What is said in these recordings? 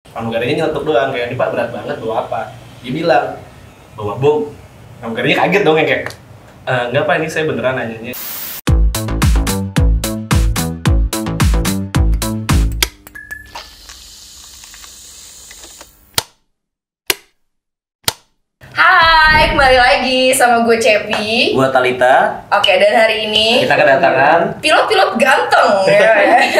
Pramugaranya nyeletuk doang, kayak, "Ini Pak berat banget, bawa apa?" Dia bilang, "Bawa bom." Pramugaranya kaget dong, yang kayak, "Enggak Pak, ini saya beneran nanyanya." Hai, kembali lagi sama gue Cepi. Gua Talita. Oke, dan hari ini Kita kedatangan pilot-pilot ganteng.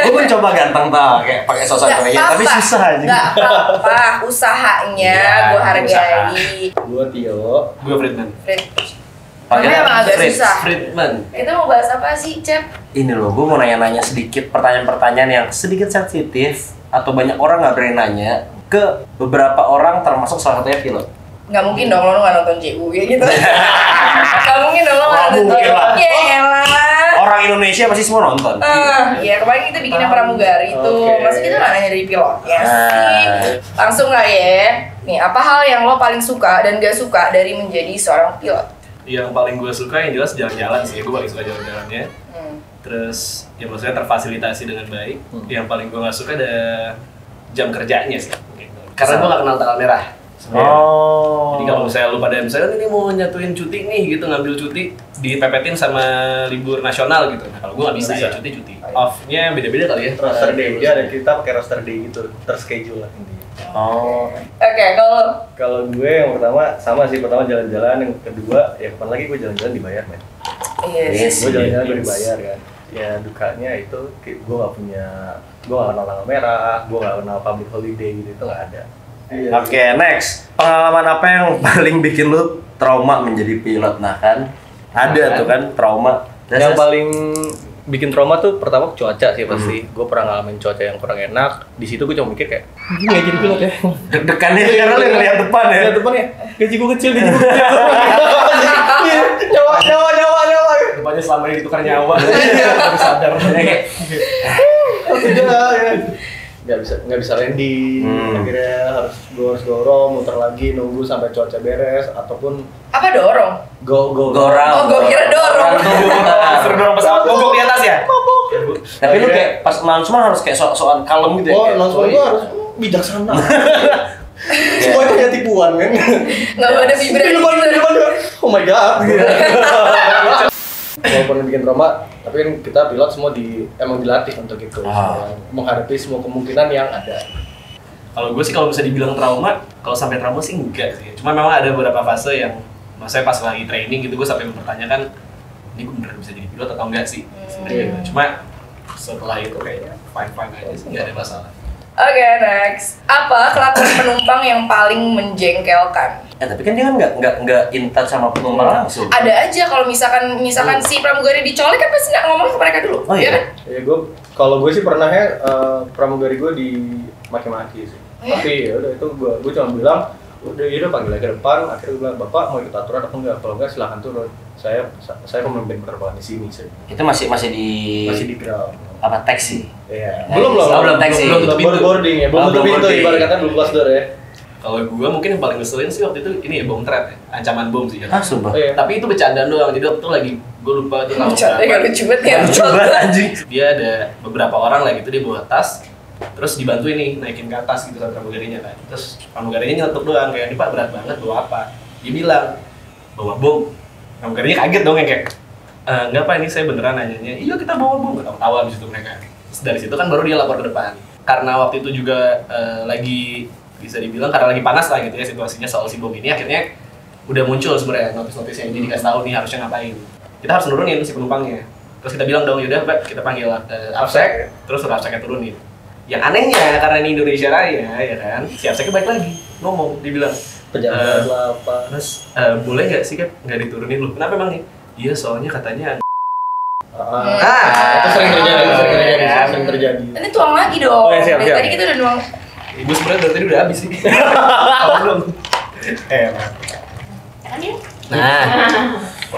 Gue pun coba ganteng tau, kayak pakai sosok ceweknya, tapi susah aja. Gak apa-apa, usahanya Ya, gue hargai. Gue Tio. Gue Friedman. Namanya emang agak susah. Friedman. Kita mau bahas apa sih, Cep? Ini loh, gue mau nanya-nanya sedikit pertanyaan-pertanyaan yang sedikit sensitif atau banyak orang nggak berani nanya ke beberapa orang, termasuk salah satunya pilot. Gak mungkin dong lo gak nonton JU ya gitu. Gak mungkin dong lo gak nonton JU. Ya elah. Orang Indonesia pasti semua nonton. Iya, kemarin kita bikinnya pramugari tuh. Oke. Masa kita gak nanya dari pilotnya sih? Langsung lah ya. Nih, apa hal yang lo paling suka dan gak suka dari menjadi seorang pilot? Yang paling gue suka yang jelas jalan-jalan sih, gue paling suka jalan-jalannya. Terus ya maksudnya terfasilitasi dengan baik. Yang paling gue nggak suka ada jam kerjanya sih. Karena gue nggak kenal tanggal merah. Oh. Jadi kalau misalnya lu pada misalnya ini mau nyatuin cuti nih gitu, ngambil cuti dipepetin sama libur nasional gitu. Nah kalau gue nggak bisa, ya cuti. Off-nya beda-beda kali ya. Roster day. Dia ada kita pakai roster day gitu, terschedule lah intinya. Oh. Oke, kalau Kalau gue yang pertama sama sih, pertama jalan-jalan, yang kedua ya kapan lagi gue jalan-jalan dibayar men. yes. Gue jalan-jalan gue dibayar kan. Ya dukanya itu gue nggak kenal tanggal merah, gue nggak kenal public holiday gitu, itu nggak ada. Oke, next. Pengalaman apa yang paling bikin lu trauma menjadi pilot? Nah kan, ada tuh kan trauma. Yang paling bikin trauma tuh pertama cuaca sih pasti. Gue pernah ngalamin cuaca yang kurang enak. Di situ gue cuma mikir kayak gini ya jadi pilot ya. deg-degannya karena lu ngeliat depan ya. Lihat depan ya, gaji gue kecil. Nyawa. Depannya selama ini ditukar nyawa, baru sadar. Nggak bisa landing. Akhirnya gue harus dorong, muter lagi, nunggu sampai cuaca beres ataupun Apa dorong? go Gorau. Oh, gue kira dorong. Suruh dorong pesawat mogok di atas ya? Tapi lu kayak pas langsung harus kayak soal kalem gitu ya. Oh, kayak, langsung gue harus bijaksana. Semua itu kayak tipuan kan. Gak ada vibrasi. Oh my god. Walaupun bikin trauma, tapi kan kita pilot semua emang dilatih untuk itu, menghadapi semua kemungkinan yang ada. Kalau gue sih kalau bisa dibilang trauma, kalau sampai trauma sih enggak sih. Cuma memang ada beberapa fase yang maksudnya pas lagi training gitu gue sampai mempertanyakan ini gue beneran bisa jadi pilot atau enggak sih sebenarnya. Cuma setelah itu kayaknya fine aja sih, nggak ada masalah. Oke, next. Apa kelakuan penumpang yang paling menjengkelkan? tapi kan dia kan nggak in touch sama penumpang langsung. Ada aja kalau misalkan si pramugari dicolek kan pasti nggak ngomong ke mereka dulu, Oh, iya? ya kan? Ya kalau gue sih pernah ya pramugari gue dimaki-maki sih. Tapi ya udah itu gue cuma bilang udah panggil lagi ke depan. Akhirnya gue bilang, "Bapak mau ikut aturan atau enggak? Kalau enggak silahkan turun. Saya pemimpin penerbangan di sini sih." Itu masih di ground. apa taxi? Iya. Belum taxi. Belum boarding ya. Belum tutup pintu, ibarat kata belum close door ya. Kalau gue mungkin yang paling ngeselin sih waktu itu ini ya bom threat ya, ancaman bom sih ya. Sumpah. Iya. Tapi itu bercandaan doang, jadi waktu itu lagi gue lupa tuh nama Bercanda nggak lucu banget ya. Lucu banget anjing. dia ada beberapa orang lah gitu, dia bawa tas terus dibantuin nih naikin ke atas gitu sama pramugarinya kan. Terus pramugarinya nyeletuk doang kayak, "Ini Pak berat banget, bawa apa?" Dia bilang, "Bawa bom." Pramugarinya kaget dong yang kayak, "Enggak Pak, ini saya beneran nanyanya." "Iya kita bawa bom." Ketawa abis itu mereka. Terus dari situ kan baru dia lapor ke depan. Karena waktu itu juga lagi bisa dibilang karena lagi panas lah gitu ya situasinya soal si bom ini, akhirnya udah muncul sebenarnya notis-notis yang dikasih tahu nih harusnya ngapain. Kita harus nurunin si penumpangnya. Terus kita bilang dong, "Yaudah Pak, kita panggil Afsek." Terus suruh Afseknya turunin. Yang anehnya karena ini Indonesia Raya ya kan, si Afseknya balik lagi ngomong, dibilang, Pejabat apa? "Mas, boleh nggak sih kan nggak diturunin lu? Kenapa emang nih?" "Iya soalnya katanya." Itu sering terjadi. Ini tuang lagi dong. Oh, ya, siap. Dari tadi kita udah nuang. Ibu sebenarnya dari tadi udah habis sih. Apa dong? Nah,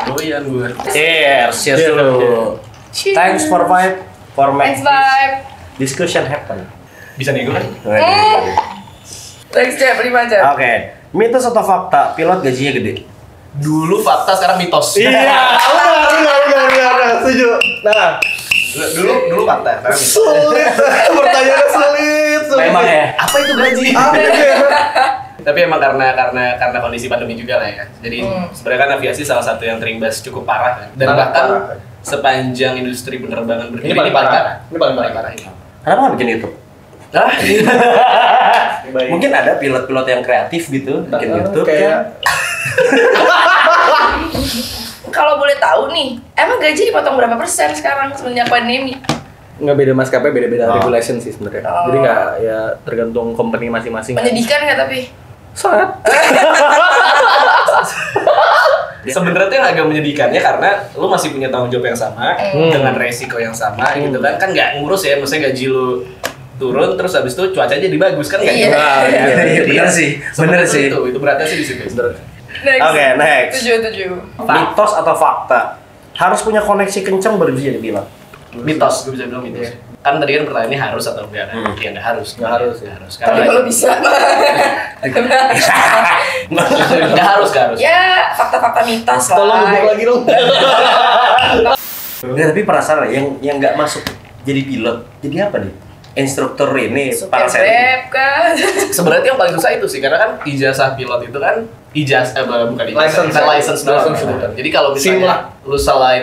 doyan gue. Cheers dulu. Thanks for vibe, for Thanks, make vibe. discussion happen. Bisa nego kan? Thanks, Cep. 5 Cep. Oke, mitos atau fakta pilot gajinya gede? Dulu fakta, sekarang mitos. Iya, benar, setuju. Nah, Dulu fakta, sekarang mitos. Sulit, pertanyaannya sulit. Memang ya. Apa itu gaji? Apa itu ya? Tapi emang karena kondisi pandemi juga lah ya. Jadi sebenarnya kan aviasi salah satu yang terimbas cukup parah kan. Dan Sangat bahkan parah. sepanjang industri penerbangan berdiri Ini paling parah. Ini paling parah. ini. Kenapa nggak bikin YouTube? Ah, Mungkin ada pilot-pilot yang kreatif gitu bikin YouTube kayak kan. Kalau boleh tahu nih, emang gaji dipotong berapa persen sekarang semenjak pandemi? nggak beda maskapai, beda-beda Oh. regulation sih sebenarnya. Oh. Jadi nggak ya tergantung company masing-masing. Menyedihkan nggak tapi? Sangat. sebenarnya itu yang agak menyedihkannya karena lu masih punya tanggung jawab yang sama dengan resiko yang sama gitu kan. Kan nggak ngurus ya, maksudnya gaji lu turun terus habis itu cuacanya jadi bagus kan nggak Iya. gitu. Nah, Iya, bener sih, bener Sebenarnya sih. Itu beratnya sih di situ. Next. Oke, next. 7. Mitos atau fakta? Harus punya koneksi kencang baru bisa jadi pilot. Mitos, gue bisa bilang mitos. Kan tadi kan pertanyaannya harus atau enggak kan? Ya nggak harus. Nggak harus, ya. Nggak harus. Tapi kalau bisa. Nggak harus, nggak harus. Ya, fakta-fakta mitos lah. Tolong hubung lagi dong. Nggak, tapi penasaran yang nggak masuk jadi pilot, jadi apa nih? Instruktur ini, Supir parasailor. Grab kan. Sebenarnya yang paling susah itu sih, karena kan ijazah pilot itu kan bukan ijazah, License. license doang. License gitu. doang. Jadi kalau SIM misalnya lu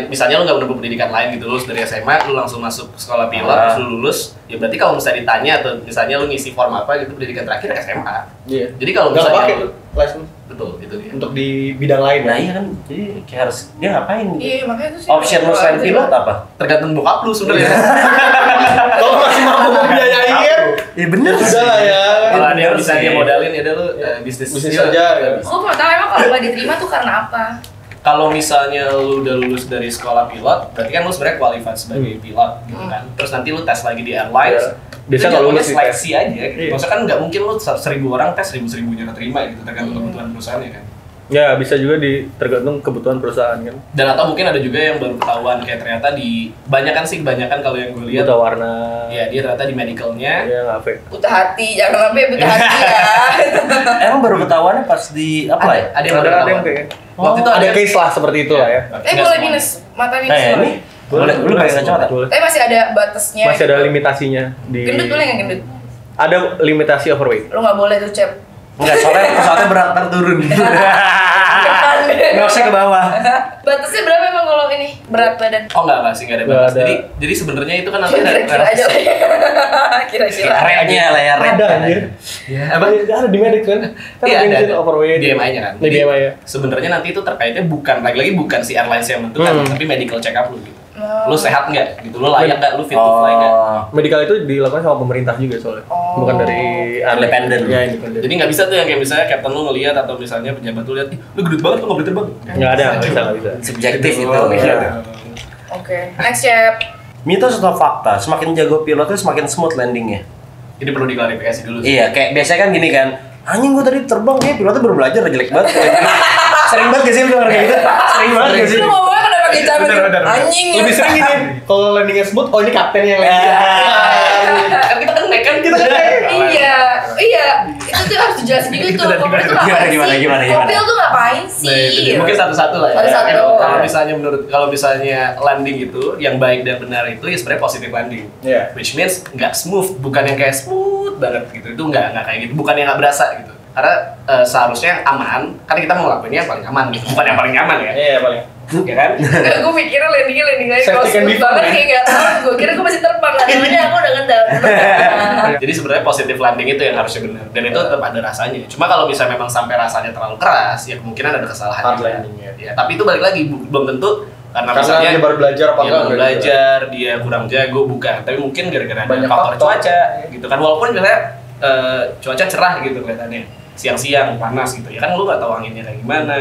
misalnya lu nggak menempuh pendidikan lain gitu, lulus dari SMA, lu langsung masuk sekolah pilot, terus lu lulus, ya berarti kalau misalnya ditanya atau misalnya lu ngisi form apa gitu, pendidikan terakhir SMA. Iya. Jadi kalau Nggak misalnya pakai lu- tuh license betul itu dia. untuk di bidang lain. Nah iya kan, jadi kayak harus dia ngapain? Iya, makanya itu sih. Option lu selain pilot apa? Tergantung bokap lu sebenarnya. Kalau masih mampu membiayai kan, Ya bener udah lah ya. Kalau ada yang Bener bisa sih. dia modalin ya udah lu bisnis Bisnis dia, aja, ya. Gue mau tahu emang kalau nggak diterima tuh karena apa? Kalau misalnya lu udah lulus dari sekolah pilot, berarti kan lu sebenarnya qualified sebagai pilot gitu kan. Terus nanti lu tes lagi di airlines. Ya. Biasa Itu kalau jatuhnya lulus di seleksi aja gitu. Iya. Maksudnya kan nggak mungkin lu 1.000 orang tes 1.000-1.000-nya keterima gitu, tergantung kebutuhan perusahaannya kan. Ya bisa juga tergantung kebutuhan perusahaan kan. Dan atau mungkin ada juga yang baru ketahuan kayak ternyata kebanyakan kalau yang gue lihat Buta warna. ya dia ternyata di medicalnya Ya nggak fake. Buta hati, jangan sampai buta hati ya. Emang baru ketahuannya pas di apa ya? ada yang baru Ada yang ketahuan. kayak. Waktu itu ada case lah seperti itu lah ya. Nggak Boleh semuanya. minus, mata minus. Nah ini boleh, lu pakai kacamata? Boleh. Tapi masih ada batasnya. Masih ada limitasinya di. Gendut boleh nggak gendut? Ada limitasi overweight. Lu nggak boleh tuh, Cep. Enggak, soalnya berat ntar turun. Nggak usah ke bawah. Batasnya berapa emang kalau ini berat badan? Oh enggak sih, enggak ada Nggak batas. ada. Jadi sebenarnya itu kan nanti ada Kira-kira aja lah ya. Kira-kira. Area lah ya, Ada anjir. Ya, Ada di medic kan? Kan Iya, ada, limited ada. overweight. BMI-nya kan. Di BMI ya. Sebenarnya nanti itu terkaitnya lagi-lagi bukan si airlines yang menentukan, tapi medical check up lu gitu. Oh. Lu sehat nggak? Gitu, lu layak nggak? Lu fit to fly nggak? Medical itu dilakukan sama pemerintah juga soalnya. Oh. Bukan dari Independen. Ya, independen. Jadi nggak bisa tuh yang kayak misalnya captain lu ngelihat atau misalnya pejabat lu lihat, ih lu gendut banget lu nggak boleh terbang. nggak ada, nggak bisa. Subjektif itu. Iya. Oke. Next, Cep. Mitos atau fakta? Semakin jago pilotnya semakin smooth landingnya. Jadi perlu diklarifikasi dulu. sih. Iya, kayak biasanya kan gini kan. Anjing gua tadi terbang kayak pilotnya baru belajar udah jelek banget. Sering banget gak sih lu denger kayak gitu? Sering banget gak sih? Lu ngomongnya kenapa pakai cara Bener. anjing ya? Lebih sering gini, kalau landingnya smooth, oh ini kapten yang landing. Kan kita kan naik kan kita kan naik. Iya. Itu tuh harus dijelasin juga tuh. Kopil tuh ngapain Gimana, sih? gimana? Kopil tuh ngapain Nah, sih? itu mungkin satu-satu lah ya. Satu-satu. Kalau misalnya landing itu yang baik dan benar itu ya sebenarnya positive landing. Iya. Which means nggak smooth, bukan yang kayak smooth banget gitu. Itu nggak kayak gitu, bukan yang nggak berasa gitu. Karena seharusnya yang aman, kan kita mau ngelakuinnya yang paling aman gitu, bukan yang paling nyaman ya. Iya, paling. Ya kan? Gue mikirnya landing aja kalau Safety can be smooth banget fun, kayak gak tau. Gue kira gue masih terbang, katanya aku udah ngendal. Jadi sebenarnya positive landing itu yang harusnya benar dan itu tetap ada rasanya. Cuma kalau misalnya memang sampai rasanya terlalu keras, ya kemungkinan ada kesalahan. Hard juga. landing, ya. Ya, tapi itu balik lagi belum tentu karena Karena misalnya dia baru belajar apa dia enggak, baru belajar, dia kurang jago bukan, tapi mungkin gara-gara ada Banyak faktor faktor. cuaca gitu kan. Walaupun misalnya cuaca cerah gitu kelihatannya, siang-siang panas gitu ya kan, lu nggak tahu anginnya kayak gimana.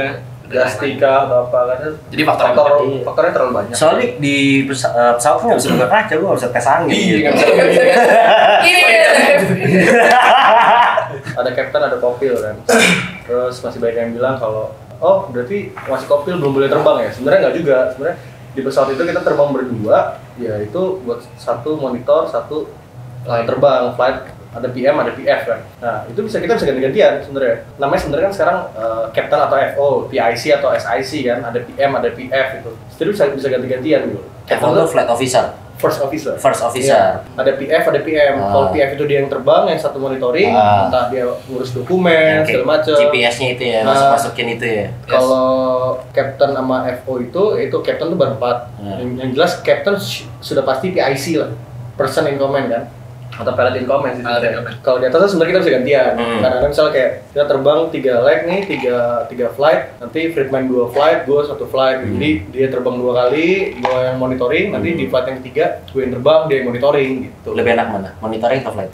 Gastika atau apa kan? Jadi faktor Faktornya terlalu banyak. Soalnya di pesawat kan nggak bisa buka kaca, gua nggak bisa tes angin. Iya, gitu. nggak bisa. Ini Ada kapten, ada kopil kan. Terus masih banyak yang bilang kalau oh berarti masih kopil belum boleh terbang ya. Sebenarnya nggak juga. Sebenarnya di pesawat itu kita terbang berdua, ya itu buat satu monitor, satu terbang flight, ada PM, ada PF kan. Nah itu kita bisa ganti-gantian sebenarnya. Namanya sebenarnya kan sekarang captain atau FO, PIC atau SIC kan. Ada PM, ada PF itu. Jadi bisa ganti-gantian gitu. Captain lu flight officer. first officer. First officer. Iya. Ada PF, ada PM. Kalau PF itu dia yang terbang, yang satu monitoring, entah dia ngurus dokumen, segala macam. GPS-nya itu ya, masukin itu ya. Kalau captain sama FO itu captain tuh berempat. Yang jelas captain sudah pasti PIC lah, person in command kan, atau pilot in command sih. Kalau di atasnya sebenarnya kita bisa gantian. Kadang-kadang misalnya kayak kita terbang 3 leg nih, 3 flight, nanti Friedman 2 flight, gue 1 flight. Jadi dia terbang 2 kali, gue yang monitoring, nanti di flight yang ketiga gue yang terbang, dia yang monitoring gitu. Lebih enak mana? Monitoring atau flight?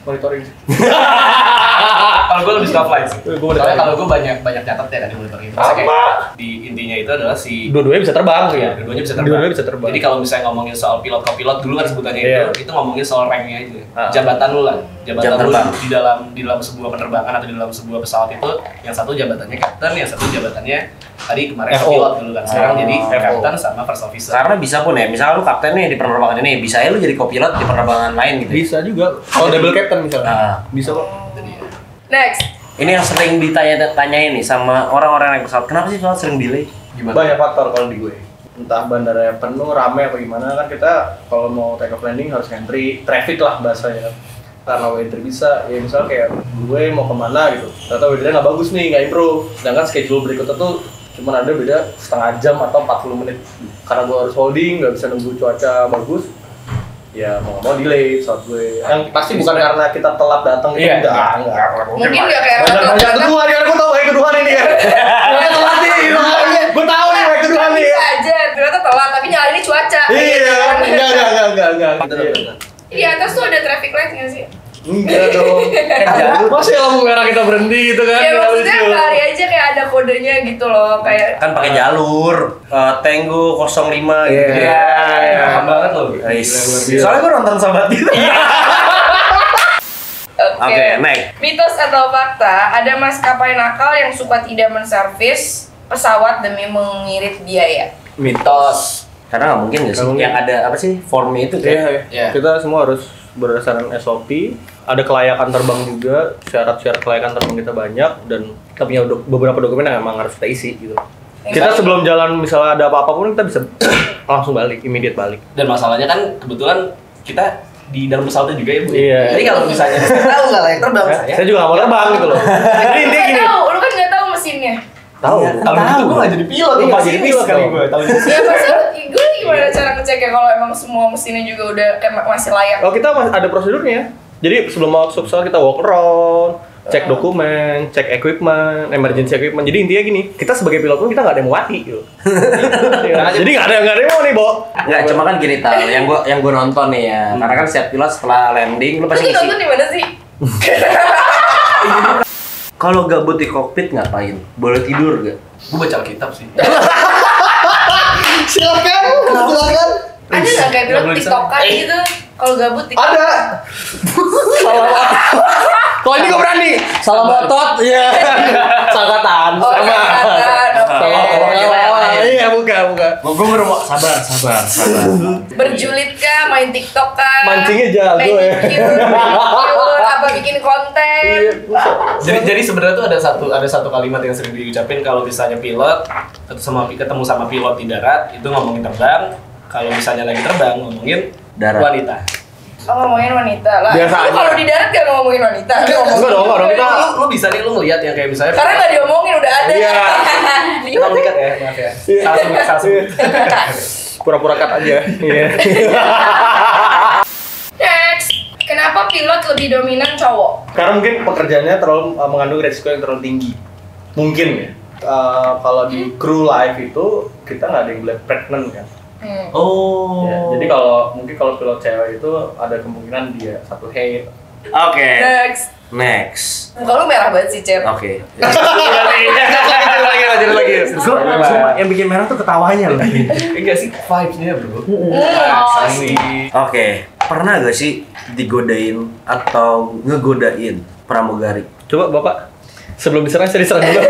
Monitoring. Kalau gue lebih suka flight sih. Soalnya kalau gue banyak nyatet ya kan di monitor itu. Di intinya itu adalah Dua-duanya bisa terbang sih ya. Dua-duanya bisa terbang. terbang. Jadi kalau misalnya ngomongin soal pilot co-pilot dulu kan sebutannya itu ngomongin soal rank-nya aja. Jabatan lu lah. Jabatan lu di dalam sebuah penerbangan atau di dalam sebuah pesawat itu yang satu jabatannya captain, yang satu jabatannya tadi kemarin pilot dulu kan. Sekarang jadi captain sama first officer. Karena bisa pun ya, misalnya lu kapten nih di penerbangan ini, bisa ya lu jadi co-pilot di penerbangan lain gitu. Bisa juga. Kalau double captain misalnya. Bisa kok. Next. Ini yang sering ditanya-tanyain nih sama orang-orang yang pesawat. Kenapa sih pesawat sering delay? Banyak faktor kalau di gue. Entah bandara penuh, rame apa gimana kan kita kalau mau take off landing harus entry, traffic lah bahasanya. Karena weather bisa, ya misalnya kayak gue mau kemana gitu, ternyata weathernya nggak bagus nih, nggak improve. Sedangkan schedule berikutnya tuh cuma ada beda setengah jam atau 40 menit. Karena gue harus holding, nggak bisa nunggu cuaca bagus. Ya mau nggak mau delay pesawat gue. Yang pasti bukan karena kita telat datang itu enggak. Mungkin nggak kayak Banyak keduhan kan, gue tau kayak keduhan ini kan. Ternyata telat nih, gue tau nih kayak keduhan nih. bisa aja, ternyata telat tapi nyalain ini cuaca. Iya, enggak. Di atas tuh ada traffic light nggak sih? Enggak dong. Masa ya lampu merah kita berhenti gitu kan? Ya maksudnya kali aja kayak ada kodenya gitu loh, kayak Kan pakai jalur Tango 05 gitu. Iya. Paham banget loh. Soalnya gue nonton Sahabat itu. Oke, next. Mitos atau fakta, ada maskapai nakal yang suka tidak menservis pesawat demi mengirit biaya. Mitos. Karena nggak mungkin nggak sih? Yang ada apa sih formnya itu kayak Iya. Kita semua harus berdasarkan SOP, ada kelayakan terbang juga, syarat-syarat kelayakan terbang kita banyak, dan kita punya beberapa dokumen yang emang harus kita isi gitu. Kita sebelum jalan misalnya ada apa-apa pun kita bisa langsung balik, immediate balik. Dan masalahnya kan kebetulan kita di dalam pesawatnya juga ya Bu. Iya. Jadi kalau misalnya tahu nggak layak terbang Saya juga nggak mau terbang gitu loh. Jadi intinya gini. Lu kan nggak tahu mesinnya. Tahu. Kalau gitu gue nggak jadi pilot, Iya, nggak jadi pilot kali dong. gue. Tahu Ya masa gue gimana cara ngeceknya kalau emang semua mesinnya juga udah kayak masih layak? Oh, kita ada prosedurnya. Jadi sebelum masuk pesawat kita walk around, cek dokumen, cek equipment, emergency equipment. Jadi intinya gini, kita sebagai pilot pun kita nggak ada yang mau mati gitu. Jadi nggak ada yang mau nih, Bo. Nggak, cuma kan gini Tal, yang gua nonton nih ya. Karena kan setiap pilot setelah landing lu Lu pasti tuh nonton di mana sih? kalau gabut di kokpit ngapain? Boleh tidur gak? Gue baca Alkitab sih. Silakan. Ada nggak kayak Nggak bilang boleh tiktokan gitu? Kalau gabut tiktok. Ada. Kalau ini gue berani. Salam otot, iya. Sangkatan. Oh, sangkatan, oke. Iya, buka. Gue baru mau sabar. Berjulit kah, main tiktok kah? Mancingnya jago ya. Manicure, apa bikin konten? Jadi sebenarnya tuh ada satu kalimat yang sering diucapin kalau misalnya pilot ketemu sama pilot di darat itu ngomongin terbang. Kalau misalnya lagi terbang ngomongin Darat. wanita. Oh, ngomongin wanita lah. Biasa Lu aja. kalau di darat gak ngomongin wanita. Enggak dong, orang kita Lu bisa nih lu ngeliat yang kayak misalnya Karena gak diomongin udah ada. Iya. kita mengikat ya, maaf ya. Salah sebut. pura-pura cut aja. Iya. Next. Kenapa pilot lebih dominan cowok? Karena mungkin pekerjaannya terlalu mengandung resiko yang terlalu tinggi. Mungkin ya. Kalau di crew life itu kita nggak ada yang boleh pregnant kan. Oh. Ya, jadi kalau pilot cewek itu ada kemungkinan dia satu head. Oke. Next. Next. Muka lu merah banget sih, Cep. Oke. lagi. Sumpah, yang bikin merah tuh ketawanya loh. Enggak sih, vibes-nya bro. Oke. Pernah gak sih digodain atau ngegodain pramugari? Coba Bapak, sebelum diserang saya diserang dulu.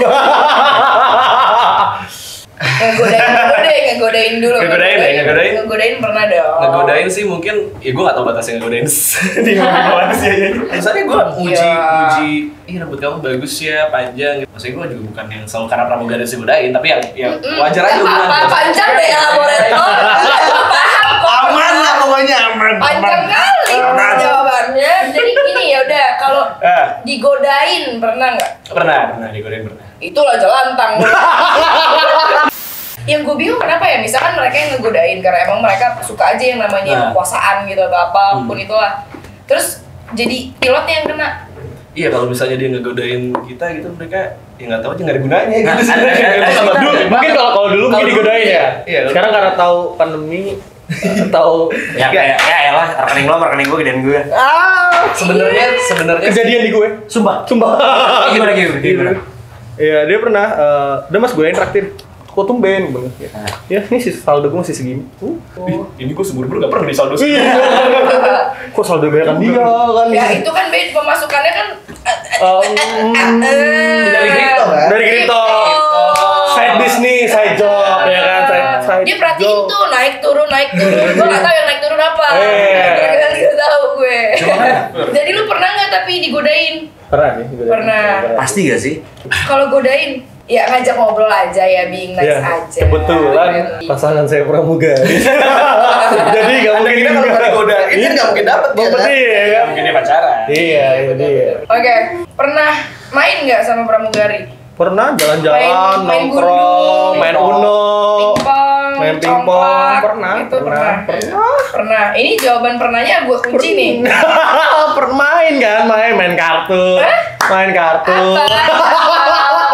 Ngegodain dulu. Ngegodain pernah dong. Ngegodain sih mungkin, ya gue gak tau batasnya ngegodain di manusia. Misalnya gue uji, rambut kamu bagus ya, panjang. Maksudnya gue juga bukan yang selalu karena pramugari sih godain, tapi yang wajar aja. Apa panjang deh laborator. Paham kok. Aman lah Pokoknya aman. Panjang kali jawabannya. Jadi gini ya udah, kalau digodain pernah nggak? Pernah digodain pernah. Itulah jelantang. Yang gue bingung kenapa ya, misalkan mereka yang ngegodain karena emang mereka suka aja yang namanya kekuasaan gitu atau apapun itulah. Terus jadi pilotnya yang kena. Iya, kalau misalnya dia ngegodain kita gitu, mereka ya nggak tahu aja nggak ada gunanya gitu. Mungkin kalau dulu mungkin digodain ya. Iya. Sekarang karena tahu pandemi, tahu Ya elah, rekening lo sama rekening gue gedean gue. Sebenarnya kejadian di gue. Sumpah. Gimana? Iya, dia pernah, udah mas gue yang traktir. Kok tumben? Ya, ini sih saldo gue masih segini. ini kok seumur-umur nggak pernah disaldo sih. Kok saldo banyak kan dia kan? Ya itu kan beda, pemasukannya kan Dari kripto kan? Dari kripto. Side business, side job, ya kan? Side dia perhatiin job. tuh naik turun. Gue nggak tahu yang naik turun apa. Nggak tahu gue. Jadi lu pernah nggak tapi digodain? Pernah nih. Pernah. Pasti gak sih? Kalau godain, ya ngajak ngobrol aja ya, being nice aja. Kebetulan pasangan saya pramugari. Jadi nggak mungkin Kita kalau nggak digodain kan nggak mungkin dapet ya kan? Iya, kan? Mungkin dia pacaran. Iya, itu dia. Oke, pernah main nggak sama pramugari? Pernah jalan-jalan, Main nongkrong, main Uno, Pingpong, main pingpong, congklak, pernah. Pernah. Ini jawaban pernahnya gue kunci nih. Permain kan, main kartu. Main kartu.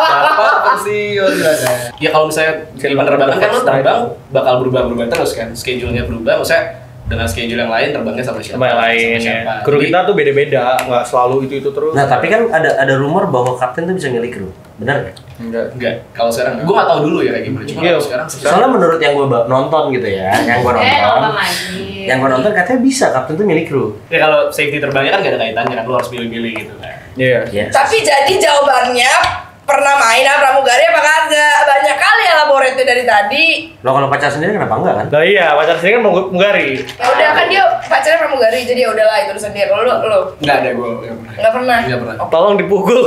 Apa pensiun kan? Ya kalau misalnya di penerbangan kan lo terbang bakal berubah terus kan, schedule-nya berubah, maksudnya dengan schedule yang lain terbangnya sama siapa? Sama yang lain ya. Kru kita tuh beda-beda, nggak selalu itu terus. Nah, tapi kan ada rumor bahwa kapten tuh bisa milih kru. Benar nggak? Enggak. Kalau sekarang gue nggak tahu dulu ya kayak gimana. Cuma kalau sekarang Soalnya menurut yang gue nonton gitu ya, yang gue nonton katanya bisa kapten tuh milih kru. ya kalau safety terbangnya kan gak ada kaitannya kan, lo harus pilih-pilih gitu kan. Iya. Yes. Tapi jadi jawabannya pernah main sama pramugari apa kagak? Banyak kali elaborate dari tadi. Lo kalau pacar sendiri kenapa enggak kan? Nah iya, pacar sendiri kan pramugari. Ya udah kan dia pacarnya pramugari, jadi ya udahlah itu urusan dia. Kalau lu Nggak ada gue nggak pernah. Nggak pernah. Tolong dipukul.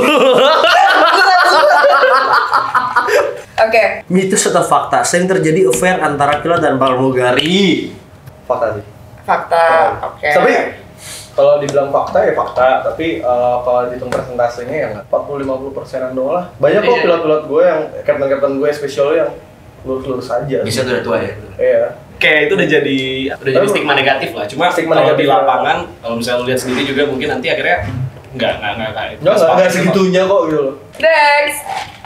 Oke. Mitos atau fakta sering terjadi affair antara pilot dan pramugari. Fakta sih. Fakta. Oke. Tapi kalau dibilang fakta ya fakta, tapi kalau dihitung persentasenya ya 40-50%an doang lah. Banyak kok Iya. pilot-pilot gue yang kapten yang spesial yang lurus-lurus aja. Bisa tuh udah tua ya. Iya. Kayak itu udah jadi stigma negatif lah. Cuma Stigma kalau negatif di lapangan, kalau misalnya lu lihat sendiri juga mungkin nanti akhirnya nggak kayak itu. Nggak segitunya kok gitu loh. Next.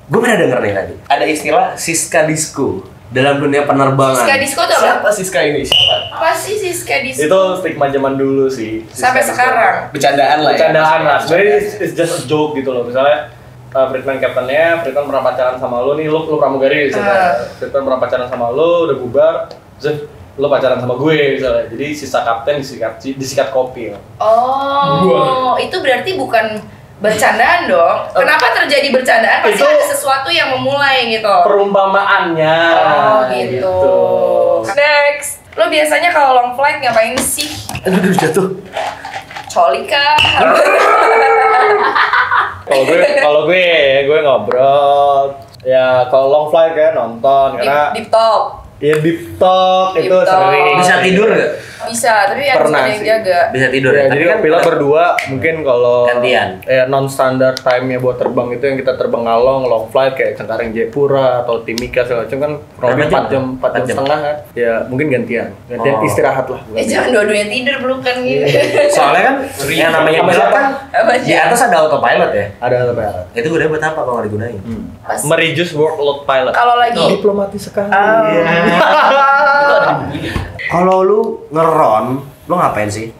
Gue pernah denger nih tadi. Ada istilah Siska Disco dalam dunia penerbangan. Siska Disco tuh apa? Siapa Siska ini? Siapa? Apa sih Siska Disco? Itu stigma zaman dulu sih. Sampai sekarang. Bercandaan lah ya. Bercandaan lah. Sebenarnya it's just a joke gitu loh. Misalnya Friedman kaptennya, Friedman pernah pacaran sama lu nih, lu pramugari misalnya. Friedman pernah pacaran sama lu, udah bubar, terus lu pacaran sama gue misalnya. Jadi sisa kapten disikat kopi. Oh, itu berarti bukan bercandaan dong. Kenapa terjadi bercandaan? Pasti Itu ada sesuatu yang memulai gitu. Perumpamaannya. Oh gitu. Next. Lo biasanya kalau long flight ngapain sih? Aduh, jatuh. Coli kah? Kalau gue ngobrol. Ya kalau long flight kan nonton karena Deep talk. ya deep talk Deep itu talk. sering. Bisa tidur nggak? Bisa, tapi harus Pernah ada yang sih. jaga. Bisa tidur Ya, ya. jadi Tapi pilot berdua mungkin kalau Gantian. non standard time-nya buat terbang itu yang kita terbang ngalong long flight kayak Cengkareng Jayapura atau Timika segala macam kan kurang lebih 4 jam 4 jam setengah kan. Ya mungkin gantian istirahat lah. Jangan dua-duanya tidur pelukan gitu. Soalnya kan yang namanya pilot kan Apa di sih? atas ada autopilot ya. Ada apa? Itu gunanya buat apa kalau nggak digunain? Pas. Mereduce workload pilot. Kalau lagi Diplomatis sekali. Kalau lu ngeron, lu ngapain sih?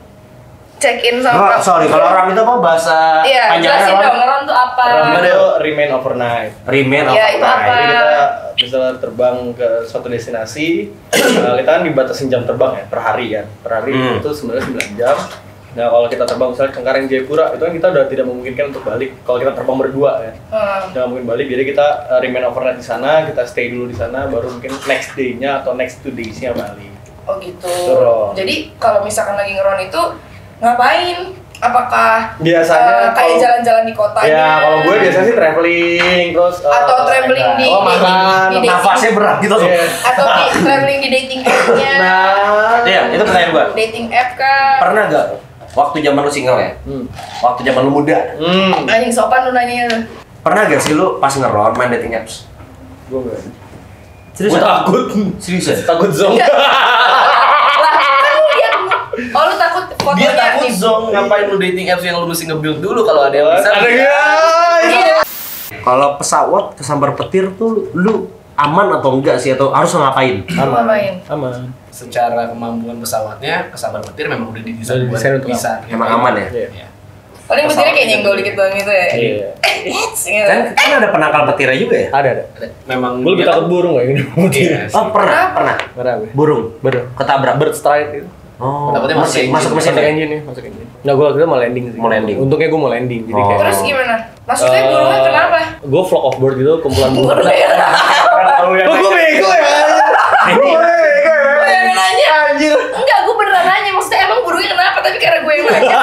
check in sama Sorry, kalau orang itu apa bahasa Iya, jelasin dong, ngeron tuh apa? Itu remain overnight. Remain Iya, itu apa? Jadi kita misalnya terbang ke suatu destinasi, kita kan dibatasin jam terbang ya per hari kan. Per hari itu sebenarnya 9 jam. Nah kalau kita terbang misalnya Cengkareng Jayapura itu kan kita udah tidak memungkinkan untuk balik. Kalau kita terbang berdua ya, nggak mungkin balik. Jadi kita remain overnight di sana, kita stay dulu di sana, baru mungkin next day-nya atau next 2 days-nya balik. Oh gitu. Ngeron. Jadi kalau misalkan lagi ngeron itu ngapain? Apakah Biasanya kayak kalau- jalan-jalan di kotanya? Ya, kalau gue biasanya sih traveling terus Atau traveling di makan. dating- Nafasnya berat gitu tuh. Iya. atau di traveling di dating app-nya? Nah, Iya, itu pertanyaan gua. Dating app kah? Pernah gak waktu zaman lu single ya? Waktu zaman lu muda, Anjing sopan lu nanya tuh. pernah gak sih lu pas ngeron main dating apps? gue enggak. Serius? Gue takut. Serius ya? Takut zong. Lah, kan lu lihat. Oh, lu takut fotonya Dia takut nih. zong, ngapain lu dating apps yang lu mesti nge-build dulu kalau ada yang bisa. Ada guys. Iya. Kalau pesawat kesambar petir tuh lu aman atau enggak sih atau harus ngapain? Aman. Ngapain? Aman. Secara kemampuan pesawatnya, kesambar petir memang udah didesain Udah buat didesain untuk bisa. Emang aman ya? Iya. Paling petirnya kayak nyenggol dikit doang gitu ya. Iya. Gitu. Kan ada penangkal petirnya juga ya? Ada. Memang Gue lebih dia takut burung kayak gini. Iya. Oh pernah. Pernah gue. Burung Bener. ketabrak. Bird strike itu. Oh, Takutnya masuk masuk engine. mesin Masuk ya? engine nih, masuk engine. Nah, gue waktu itu mau landing sih. Mau landing. Untungnya gue mau landing. Jadi Oh. kayak Terus gimana? Maksudnya burungnya kenapa? gue flock of bird gitu, kumpulan burung. Burung ya. Oh, gue bego ya. Gue yang nanya. Enggak, gue beneran nanya. Maksudnya emang burungnya kenapa? Tapi karena gue yang nanya.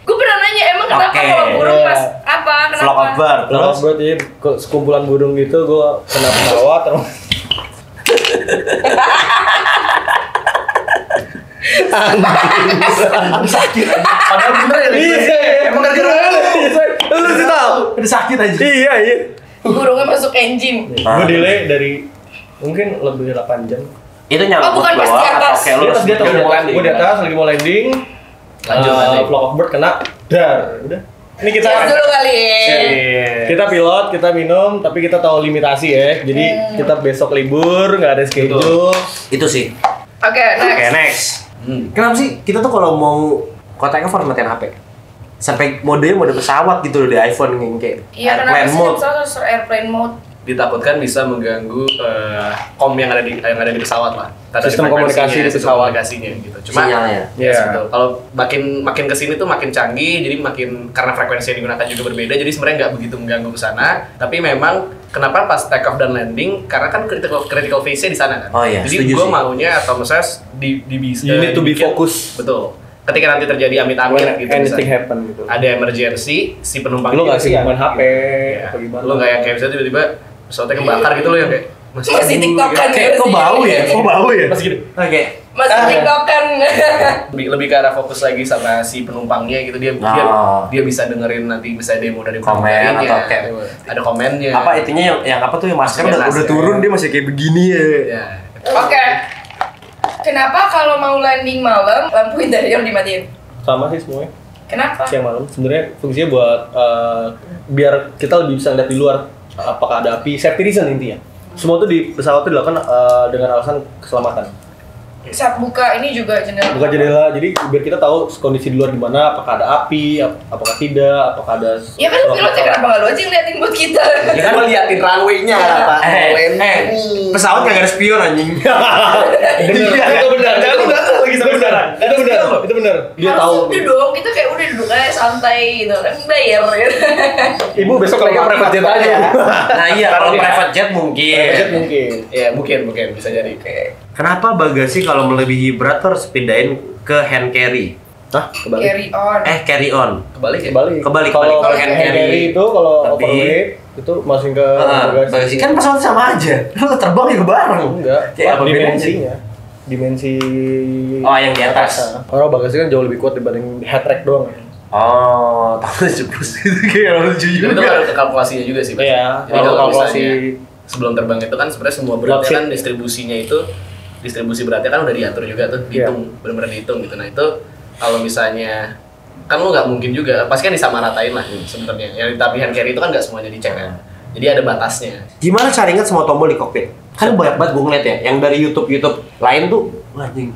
Gue beneran nanya emang kenapa Oke. kalau burung pas apa? Flock of Kenapa? bird. Flock of Terus bird jadi sekumpulan burung gitu, gue kena pesawat terus. Padahal bener ya. Emang gara-gara lu sih tahu. ada sakit aja. Iya. Burungnya masuk engine. Gue delay dari mungkin lebih 8 jam. Itu nyangkut Oh, bukan pas di atas. atau kayak lu Dia atas, udah landing. gue di atas lagi mau landing. Lanjut, lanjut. Flock of bird kena dar. Udah. Ini kita Cheers dulu kali ya. kita pilot, kita minum, tapi kita tahu limitasi ya. Jadi kita besok libur, nggak ada schedule. Itu sih. Oke, Oke, next. next. Kenapa sih kita tuh kalau mau kontaknya formatin HP? Sampai modenya mode pesawat gitu loh di iPhone yang kayak Iya, kenapa airplane sih mode. harus airplane mode? Ditakutkan bisa mengganggu kom yang ada di pesawat lah. Tadi Sistem frekuensinya, komunikasi di sistem pesawat. komunikasinya gitu. Cuma Sinyalnya. ya Iya. betul. Kalau makin kesini tuh makin canggih, jadi makin karena frekuensi yang digunakan juga berbeda, jadi sebenarnya nggak begitu mengganggu ke sana. Tapi memang kenapa pas take off dan landing, karena kan critical phase-nya di sana kan. Oh iya, jadi setuju gue sih. maunya atau misalnya You need to be focused. Betul. Ketika nanti terjadi amit-amit When gitu anything misalnya. happen gitu. Ada emergency, si penumpang Lu nggak sih kesian. main HP Iya. apa gimana? Lu nggak yang kayak misalnya tiba-tiba pesawatnya kebakar gitu lo yang kayak Masih TikTokan Kayak gitu kok sih. bau ya? Kok bau ya? Mas gini. Oke. Masih TikTokan. Lebih ke arah fokus lagi sama si penumpangnya gitu, dia Oh. dia bisa dengerin nanti bisa demo dari Komen pramugarinya, atau kayak ada komennya. Apa itunya yang apa tuh yang masker Masker udah masker. turun dia masih kayak begini ya. Ya. Oke. Kenapa kalau mau landing malam lampu interior dimatiin? Sama sih semuanya. Kenapa? Siang malam sebenarnya fungsinya buat biar kita lebih bisa lihat di luar apakah ada api, safety reason intinya. Semua tuh di pesawat tuh dilakukan dengan alasan keselamatan. Saat buka ini juga jendela. Buka jendela, jadi biar kita tahu kondisi di luar di mana, apakah ada api, apakah tidak, apakah ada. Ya kan lu pilotnya kenapa nggak lu aja yang liatin buat kita? Ya kan liatin runway-nya Pak. Pesawat nggak ada spion anjing. Bener, itu benar. Jangan lu datang lagi sampai sekarang. Itu benar, itu benar. Dia Harus tahu. udah dong, kita kayak udah duduk aja santai gitu kan bayar gitu. Ibu besok lagi private jet aja. Nah iya kalau private jet mungkin. Private jet mungkin. Ya mungkin bisa jadi. Kenapa bagasi kalau melebihi berat tuh harus pindahin ke hand carry? Hah, kebalik. Carry on. Carry on. Kebalik ya. Kebalik. Kalau Kalau hand carry itu kalau Lebih. overweight itu masukin ke Bagasi kan pesawat sama aja. Lu terbang juga bareng. Enggak, Kayak apa bedanya? dimensinya. Dimensi Oh, yang di atas. Kalau bagasi kan jauh lebih kuat dibanding head rack doang. Oh, tangannya jebus gitu kayak lucu Jadi itu juga. ada kalkulasinya juga sih. Pak. Iya, Jadi kalau kalau kalkulasi misalnya sebelum terbang itu kan sebenarnya semua beratnya Load kan distribusinya itu distribusi beratnya kan udah diatur juga tuh, dihitung, benar-benar dihitung gitu. Nah itu kalau misalnya kan lu nggak mungkin juga, pasti kan disamaratain lah sebenarnya. Yang tapi hand carry itu kan nggak semuanya dicek kan. Jadi ada batasnya. Gimana cara ingat semua tombol di kokpit? Kan banyak banget gue ngeliat ya, yang dari YouTube lain tuh, wah anjing.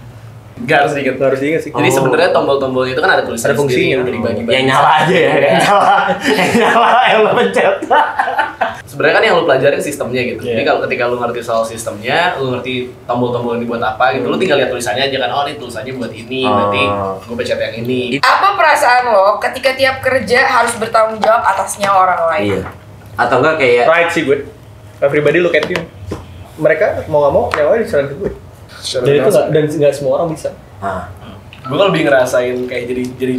Nggak harus dikit. harus diingat sih. Jadi sebenarnya tombol-tombol itu kan ada tulisan Ada fungsinya. sendiri, udah dibagi-bagi. Yang nyala aja ya, yang nyala, yang lo pencet. Sebenarnya kan yang lu pelajarin sistemnya gitu. Iya. Jadi kalau ketika lu ngerti soal sistemnya, lu ngerti tombol-tombol ini buat apa gitu, lu tinggal lihat tulisannya aja kan. Oh, ini tulisannya buat ini, berarti gue pencet yang ini. Apa perasaan lo ketika tiap kerja harus bertanggung jawab atasnya orang lain? Iya. Atau enggak kayak Right sih gue. Everybody look at you. Mereka mau nggak mau nyawanya diserahin ke gue. Dan itu nggak semua orang bisa. ah, gue kan lebih ngerasain kayak jadi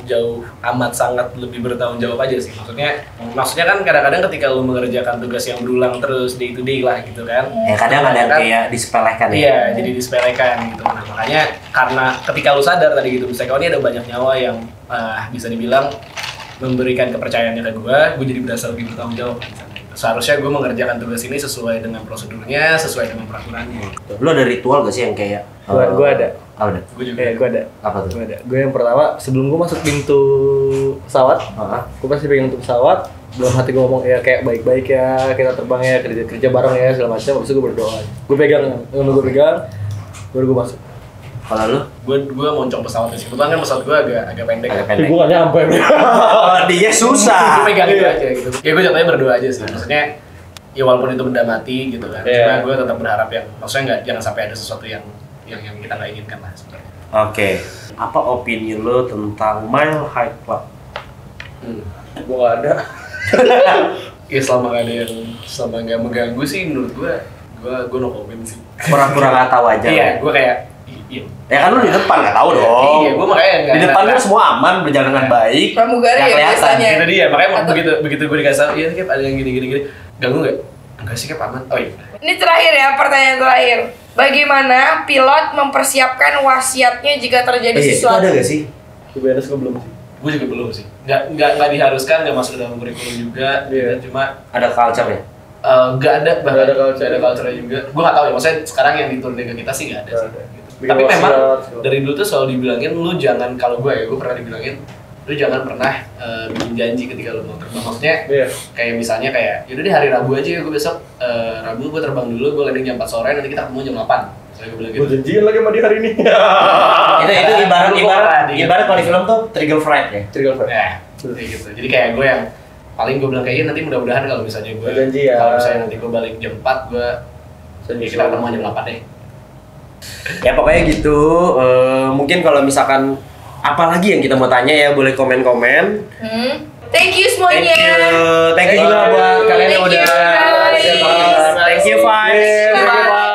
jauh amat sangat lebih bertanggung jawab aja sih. Maksudnya kan kadang-kadang ketika lu mengerjakan tugas yang berulang terus day to day lah gitu kan. Kadang ada yang kayak disepelekan ya. Iya, jadi disepelekan gitu. Nah, makanya karena ketika lu sadar tadi gitu, misalnya ini ada banyak nyawa yang bisa dibilang memberikan kepercayaannya ke gue jadi berasa lebih bertanggung jawab. Seharusnya gue mengerjakan tugas ini sesuai dengan prosedurnya, sesuai dengan peraturannya. Lu ada ritual gak sih yang kayak Gue ada. Ada. Gue juga. Gue ada. Apa tuh? Gue ada. Gue yang pertama sebelum gue masuk pintu pesawat, gue pasti pegang pintu pesawat. Dalam hati gue ngomong ya kayak baik-baik ya, kita terbang ya, kerja bareng ya segala macam. Habis itu gue berdoa. Gue pegang, baru gue masuk. Kalau lu? Gue moncong pesawat sih. Kebetulan kan pesawat gue agak pendek. Gue gak nyampe. Dia susah. Gue pegang itu aja gitu. Ya gue jatuhnya berdoa aja sih. Maksudnya ya walaupun itu benda mati gitu kan. Cuma gue tetap berharap yang maksudnya jangan sampai ada sesuatu yang kita nggak inginkan lah sebenarnya. Oke. Apa opini lo tentang Mile High Club? Gue gak ada. Ya selama nggak mengganggu sih menurut gue no comment sih. Pura-pura nggak tahu aja. Iya, gue kayak iya. Ya kan lu di depan nggak tahu dong. Iya, gue makanya nggak. Di depan kan semua aman, berjalan dengan baik. Pramugari Nggak ya kelihatan. biasanya. Itu dia, makanya begitu gue dikasih tahu, iya Kep ada yang gini. Ganggu nggak? Enggak sih Kep, aman. Oh iya. Ini terakhir ya, pertanyaan terakhir. Bagaimana pilot mempersiapkan wasiatnya jika terjadi Itu sesuatu? ada gak sih? Gue beres gue belum sih. Gue juga belum sih. Nggak diharuskan, nggak masuk dalam kurikulum juga. Iya. Gitu. Cuma Ada culture-nya? nggak ada bahkan Nggak ada culture juga. Gue nggak tahu ya. Maksudnya sekarang yang diturunin ke kita sih nggak ada Nggak sih. ada. Gitu. Bikin Tapi wasiat, memang segala. dari dulu tuh selalu dibilangin lu jangan, kalau gue pernah dibilangin lu jangan pernah bikin janji ketika lu mau terbang. Maksudnya Iya. kayak misalnya kayak yaudah deh hari Rabu aja ya, gue besok Rabu gue terbang dulu, gue landing jam 4 sore, nanti kita ketemu jam 8. Saya gue bilang gitu. Gue janjian lagi sama dia hari ini. Itu ibarat Gitu. kalau di film tuh trigger fright ya. Trigger fight. Ya, kayak gitu. Jadi kayak gue yang paling gue bilang kayak nanti mudah-mudahan kalau misalnya gue Janji ya. kalau misalnya nanti gue balik jam 4 gue ya kita ketemu jam 8 deh. Ya pokoknya gitu. Mungkin kalau misalkan apa lagi yang kita mau tanya ya boleh komen-komen. Thank you semuanya. Thank you juga buat kalian yang Thank you, udah. guys. Thank you, Vibes. Bye.